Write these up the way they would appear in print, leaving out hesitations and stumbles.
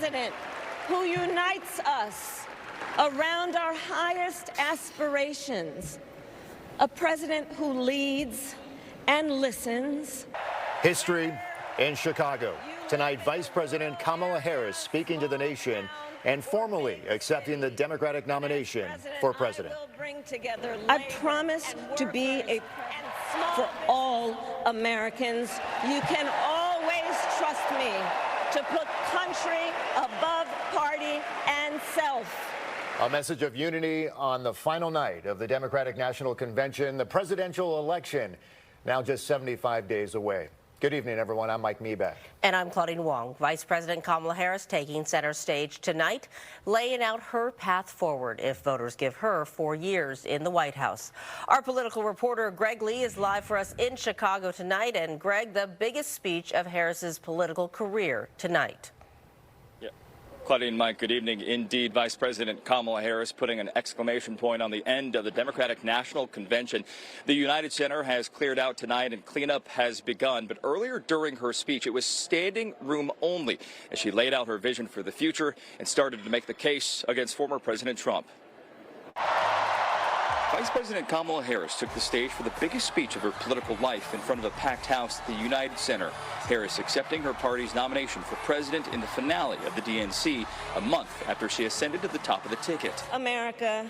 president who unites us around our highest aspirations, a president who leads and listens. History in Chicago. Tonight, Vice President Kamala Harris speaking to the nation and formally accepting the Democratic nomination for president. I promise to be a for all Americans. You can always trust me to put country above party and self. A message of unity on the final night of the Democratic National Convention, the presidential election, now just 75 days away. Good evening, everyone. I'm Mike Meebeck. And I'm Claudine Wong. Vice President Kamala Harris taking center stage tonight, laying out her path forward if voters give her 4 years in the White House. Our political reporter Greg Lee is live for us in Chicago tonight. And Greg, the biggest speech of Harris's political career tonight. Claudine, Mike, good evening. Indeed, Vice President Kamala Harris putting an exclamation point on the end of the Democratic National Convention. The United Center has cleared out tonight and cleanup has begun. But earlier during her speech, it was standing room only as she laid out her vision for the future and started to make the case against former President Trump. Vice President Kamala Harris took the stage for the biggest speech of her political life in front of a packed house at the United Center. Harris accepting her party's nomination for president in the finale of the DNC a month after she ascended to the top of the ticket. America,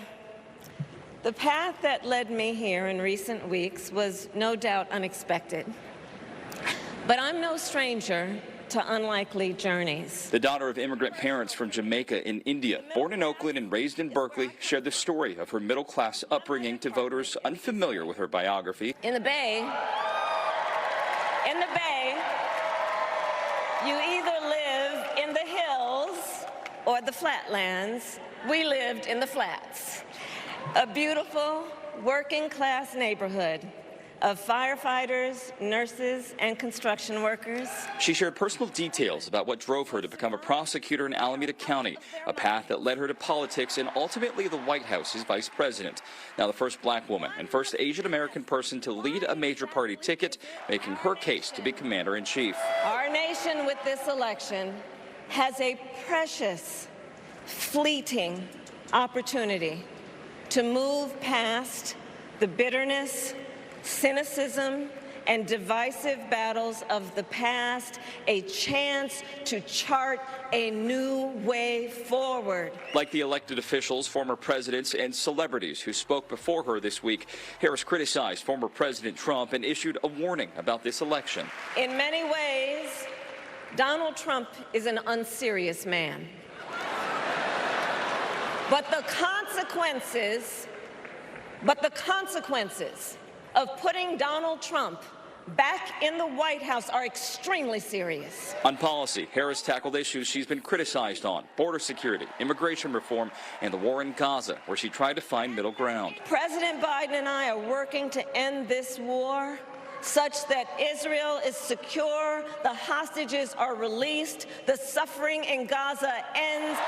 the path that led me here in recent weeks was no doubt unexpected. But I'm no stranger to unlikely journeys. The daughter of immigrant parents from Jamaica in India, born in Oakland and raised in Berkeley, shared the story of her middle-class upbringing to voters unfamiliar with her biography. In the Bay, you either live in the hills or the flatlands. We lived in the flats. A beautiful working-class neighborhood of firefighters, nurses, and construction workers. She shared personal details about what drove her to become a prosecutor in Alameda County, a path that led her to politics and ultimately the White House as vice president. Now the first black woman and first Asian American person to lead a major party ticket, making her case to be commander-in-chief. Our nation with this election has a precious, fleeting opportunity to move past the bitterness, cynicism, and divisive battles of the past, a chance to chart a new way forward. Like the elected officials, former presidents, and celebrities who spoke before her this week, Harris criticized former President Trump and issued a warning about this election. In many ways, Donald Trump is an unserious man. But the consequences of putting Donald Trump back in the White House are extremely serious. On policy, Harris tackled issues she's been criticized on: border security, immigration reform, and the war in Gaza, where she tried to find middle ground. President Biden and I are working to end this war such that Israel is secure, the hostages are released, the suffering in Gaza ends.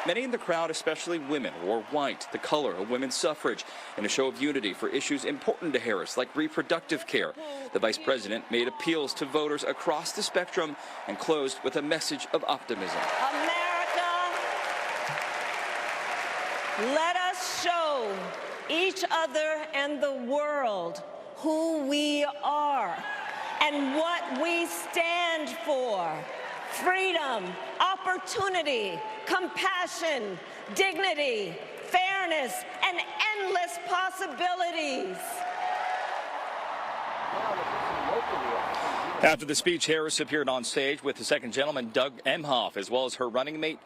Many in the crowd, especially women, wore white, the color of women's suffrage, in a show of unity for issues important to Harris, like reproductive care. The vice president made appeals to voters across the spectrum and closed with a message of optimism. America, let us show each other and the world who we are and what we stand for. Freedom, opportunity, compassion, dignity, fairness, and endless possibilities. After the speech, Harris appeared on stage with the second gentleman, Doug Emhoff, as well as her running mate,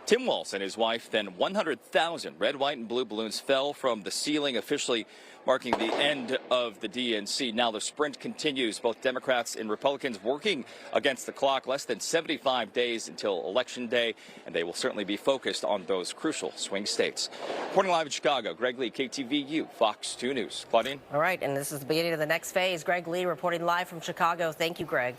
Tim Walz, and his wife. Then 100,000 red, white, and blue balloons fell from the ceiling, officially marking the end of the DNC. Now the sprint continues, both Democrats and Republicans working against the clock. Less than 75 days until Election Day, and they will certainly be focused on those crucial swing states. Reporting live in Chicago, Greg Lee, KTVU, Fox 2 News. Claudine? All right, and this is the beginning of the next phase. Greg Lee reporting live from Chicago. Thank you, Greg.